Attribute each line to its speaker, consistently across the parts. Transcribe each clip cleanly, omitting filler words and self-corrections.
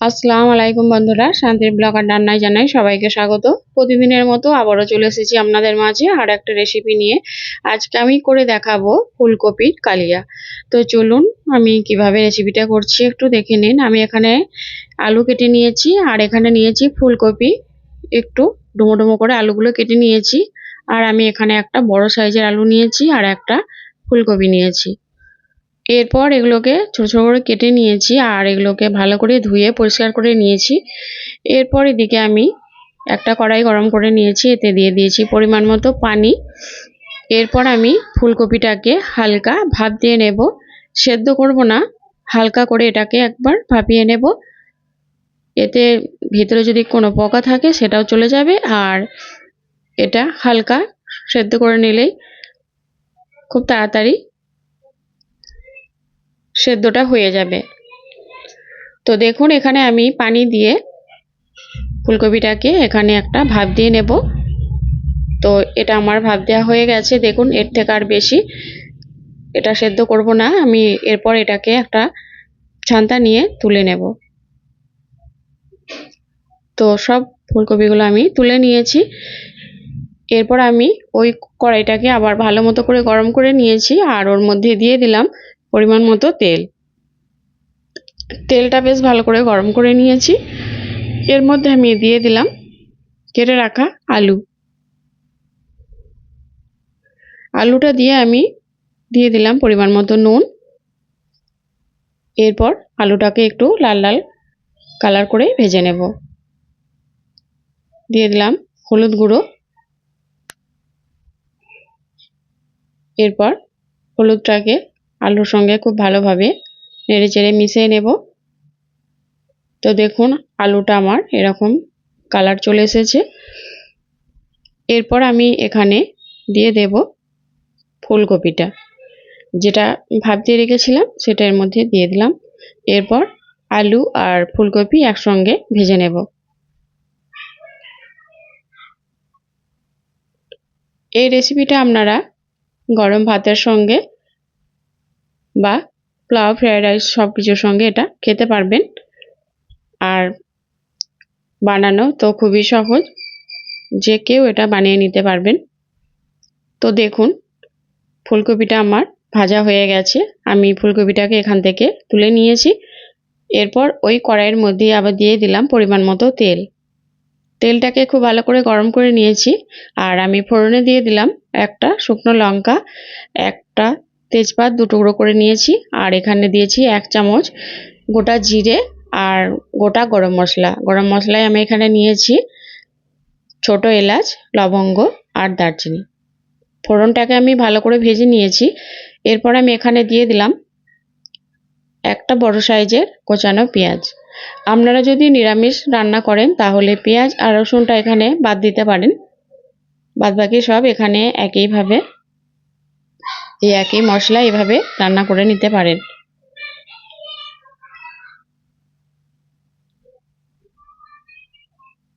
Speaker 1: আসসালামু আলাইকুম বন্ধুরা, শান্তির ব্লগার রান্নায় জানাই সবাইকে স্বাগত। প্রতিদিনের মতো আবারও চলে এসেছি আপনাদের মাঝে আর একটা রেসিপি নিয়ে। আজকে আমি করে দেখাবো ফুলকপির কালিয়া। তো চলুন আমি কিভাবে রেসিপিটা করছি একটু দেখে নিন। আমি এখানে আলু কেটে নিয়েছি আর এখানে নিয়েছি ফুলকপি, একটু ডুমো ডুমো করে আলুগুলো কেটে নিয়েছি। আর আমি এখানে একটা বড় সাইজের আলু নিয়েছি আর একটা ফুলকপি নিয়েছি। এরপর এগুলোকে ছোট ছোট করে কেটে নিয়েছি আর এগুলোকে ভালো করে ধুয়ে পরিষ্কার করে নিয়েছি। এরপর এদিকে আমি একটা কড়াই গরম করে নিয়েছি, এতে দিয়ে দিয়েছি পরিমাণ মতো পানি। এরপর আমি ফুলকপিটাকে হালকা ভাপ দিয়ে নেব, সেদ্ধ করব না, হালকা করে এটাকে একবার ভাপিয়ে নেব। এতে ভিতরে যদি কোনো পোকা থাকে সেটাও চলে যাবে আর এটা হালকা সেদ্ধ করে নিলেই খুব তাড়াতাড়ি সেদ্ধটা হয়ে যাবে। তো দেখুন এখানে আমি পানি দিয়ে ফুলকপিটাকে এখানে একটা ভাপ দিয়ে নেব। তো এটা আমার ভাপ দেওয়া হয়ে গেছে, দেখুন এর থেকে আর বেশি এটা সেদ্ধ করব না আমি। এরপর এটাকে একটা ছান্তা নিয়ে তুলে নেব। তো সব ফুলকপিগুলো আমি তুলে নিয়েছি। এরপর আমি ওই কড়াইটাকে আবার ভালো মতো করে গরম করে নিয়েছি আর ওর মধ্যে দিয়ে দিলাম পরিমাণ মতো তেল। তেলটা বেশ ভালো করে গরম করে নিয়েছি। এর মধ্যে আমি দিয়ে দিলাম কেটে রাখা আলু। আলুটা দিয়ে আমি দিয়ে দিলাম পরিমাণ মতো নুন। এরপর আলুটাকে একটু লাল লাল কালার করে ভেজে নেব। দিয়ে দিলাম হলুদ গুঁড়ো। এরপর হলুদটাকে আলুর সঙ্গে খুব ভালোভাবে নেড়ে চেড়ে মিশিয়ে নেব। তো দেখুন আলুটা আমার এরকম কালার চলে এসেছে। এরপর আমি এখানে দিয়ে দেব ফুলকপিটা, যেটা ভাপিয়ে রেখেছিলাম সেটা এর মধ্যে দিয়ে দিলাম। এরপর আলু আর ফুলকপি একসঙ্গে ভেজে নেব। এই রেসিপিটা আপনারা গরম ভাতের সঙ্গে বা পোলাও, ফ্রাইড রাইস সব কিছুর সঙ্গে এটা খেতে পারবেন। আর বানানো তো খুবই সহজ, যে কেউ এটা বানিয়ে নিতে পারবেন। তো দেখুন ফুলকপিটা আমার ভাজা হয়ে গেছে, আমি ফুলকপিটাকে এখান থেকে তুলে নিয়েছি। এরপর ওই কড়াইয়ের মধ্যে আবার দিয়ে দিলাম পরিমাণ মতো তেল। তেলটাকে খুব ভালো করে গরম করে নিয়েছি আর আমি ফোড়নে দিয়ে দিলাম একটা শুকনো লঙ্কা, একটা তেজপাত দু টুকরো করে নিয়েছি আর এখানে দিয়েছি 1 চামচ গোটা জিরে আর গোটা গরম মশলা। গরম মশলায় আমি এখানে নিয়েছি ছোট এলাচ, লবঙ্গ আর দারচিনি। ফোড়নটাকে আমি ভালো করে ভেজে নিয়েছি। এরপর আমি এখানে দিয়ে দিলাম একটা বড় সাইজের কোচানো পেঁয়াজ। আপনারা যদি নিরামিষ রান্না করেন তাহলে পেঁয়াজ আর রসুনটা এখানে বাদ দিতে পারেন, বাদবাকি সব এখানে একইভাবে এই একই মশলা এভাবে রান্না করে নিতে পারেন।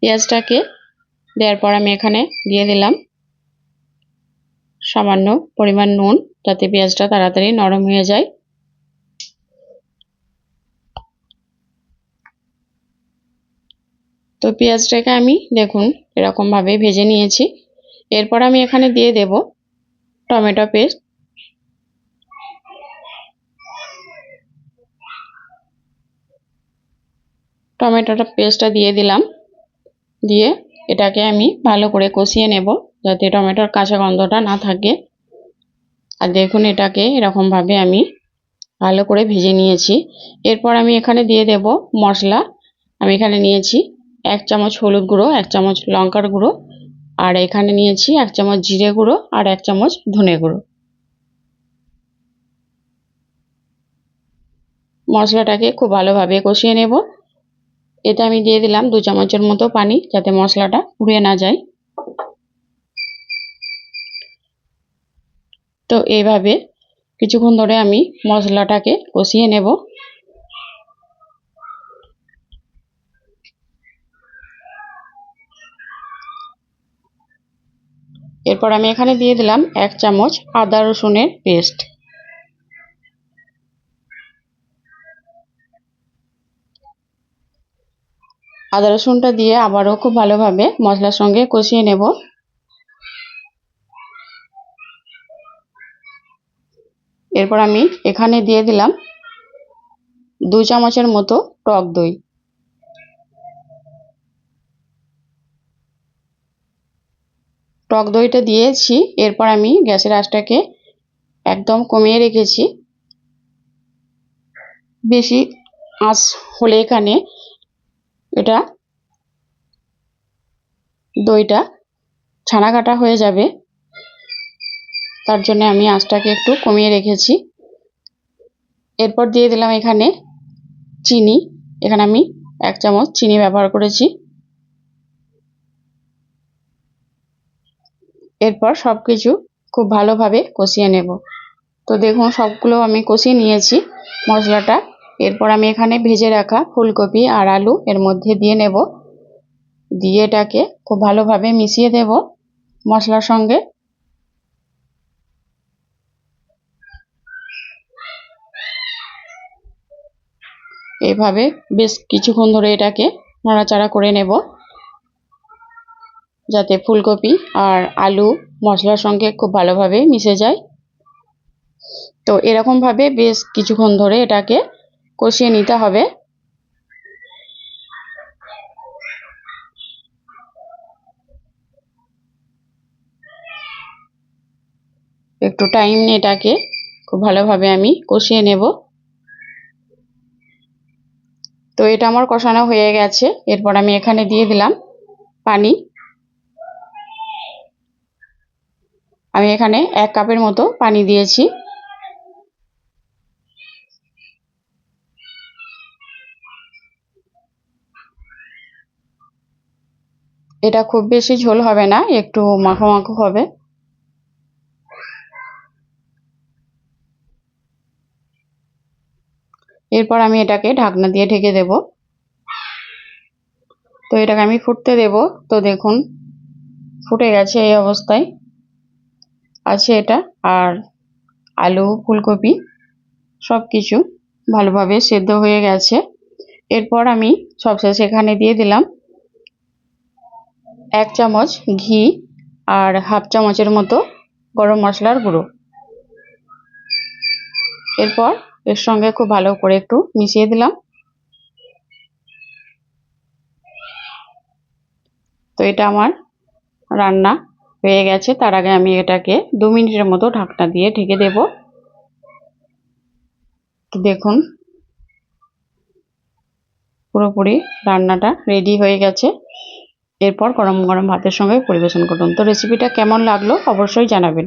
Speaker 1: পেঁয়াজটাকে দেওয়ার পর আমি এখানে দিয়ে দিলাম সামান্য পরিমাণ নুন, যাতে পেঁয়াজটা তাড়াতাড়ি নরম হয়ে যায়। তো পেঁয়াজটাকে আমি দেখুন এরকম ভাবে ভেজে নিয়েছি। এরপর আমি এখানে দিয়ে দেব টমেটো পেস্ট। টমেটোটা পেস্টটা দিয়ে দিলাম, দিয়ে এটাকে আমি ভালো করে কষিয়ে নেব যাতে টমেটোর কাঁচা গন্ধটা না থাকে। আর দেখুন এটাকে এরকম ভাবে আমি ভালো করে ভেজে নিয়েছি। এরপর আমি এখানে দিয়ে দেব মশলা। আমি এখানে নিয়েছি 1 চামচ হলুদ গুঁড়ো, 1 চামচ লঙ্কার গুঁড়ো আর এখানে নিয়েছি 1 চামচ জিরে গুঁড়ো আর 1 চামচ ধনে গুঁড়ো। মশলাটাকে খুব ভালোভাবে কষিয়ে নেব। এতে আমি দিয়ে দিলাম 2 চামচের মতো পানি, যাতে মশলাটা পুড়ে না যায়। তো এইভাবে কিছুক্ষণ ধরে আমি মশলাটাকে কষিয়ে নেব। এরপর আমি এখানে দিয়ে দিলাম 1 চামচ আদা রসুনের পেস্ট। আদা রসুনটা দিয়ে আবারও খুব ভালোভাবে মশলার সঙ্গে কষিয়ে নেব। এরপর আমি এখানে দিয়ে দিলাম 2 চামচের মতো টক দই। টক দইটা দিয়েছি। এরপর আমি গ্যাসের আঁচটাকে একদম কমিয়ে রেখেছি। বেশি আঁচ হলে এখানে এটা দইটা ছানা কাটা হয়ে যাবে, তার জন্য আমি আঁচটাকে একটু কমিয়ে রেখেছি। এরপর দিয়ে দিলাম এখানে চিনি। এখানে আমি 1 চামচ চিনি ব্যবহার করেছি। এরপর সবকিছু খুব ভালোভাবে কষিয়ে নেব। তো দেখুন সবগুলো আমি কষিয়ে নিয়েছি মশলাটা। এরপর আমি এখানে ভেজে রাখা ফুলকপি আর আলু এর মধ্যে দিয়ে নেব। দিয়ে এটাকে খুব ভালোভাবে মিশিয়ে দেব মশলার সঙ্গে। এভাবে বেশ কিছুক্ষণ ধরে এটাকে নাড়াচাড়া করে নেব, যাতে ফুলকপি আর আলু মশলার সঙ্গে খুব ভালোভাবে মিশে যায়। তো এরকম ভাবে বেশ কিছুক্ষণ ধরে এটাকে কষিয়ে নিতে হবে। একটু টাইম নিয়ে এটাকে খুব ভালোভাবে আমি কষিয়ে নেব। তো এটা আমার কষানো হয়ে গেছে। এরপর আমি এখানে দিয়ে দিলাম পানি। আমি এখানে 1 কাপের মতো পানি দিয়েছি। এটা খুব বেশি ঝোল হবে না, একটু মাখো মাখো হবে। এরপর আমি এটাকে ঢাকনা দিয়ে ঢেকে দেব। তো এটাকে আমি ফুটতে দেব। তো দেখুন ফুটে গেছে, এই অবস্থায় আছে এটা। আর আলু ফুলকপি সব কিছু ভালোভাবে সেদ্ধ হয়ে গেছে। এরপর আমি সবশেষে এখানে দিয়ে দিলাম 1 চামচ ঘি আর হাফ চামচের মতো গরম মশলার গুঁড়ো। এরপর এর সঙ্গে খুব ভালো করে একটু মিশিয়ে দিলাম। তো এটা আমার রান্না হয়ে গেছে। তার আগে আমি এটাকে 2 মিনিটের মতো ঢাকনা দিয়ে ঢেকে দেব। তো দেখুন পুরোপুরি রান্নাটা রেডি হয়ে গেছে। এরপর গরম গরম ভাতের সঙ্গে পরিবেশন করুন। তো রেসিপিটা কেমন লাগলো অবশ্যই জানাবেন।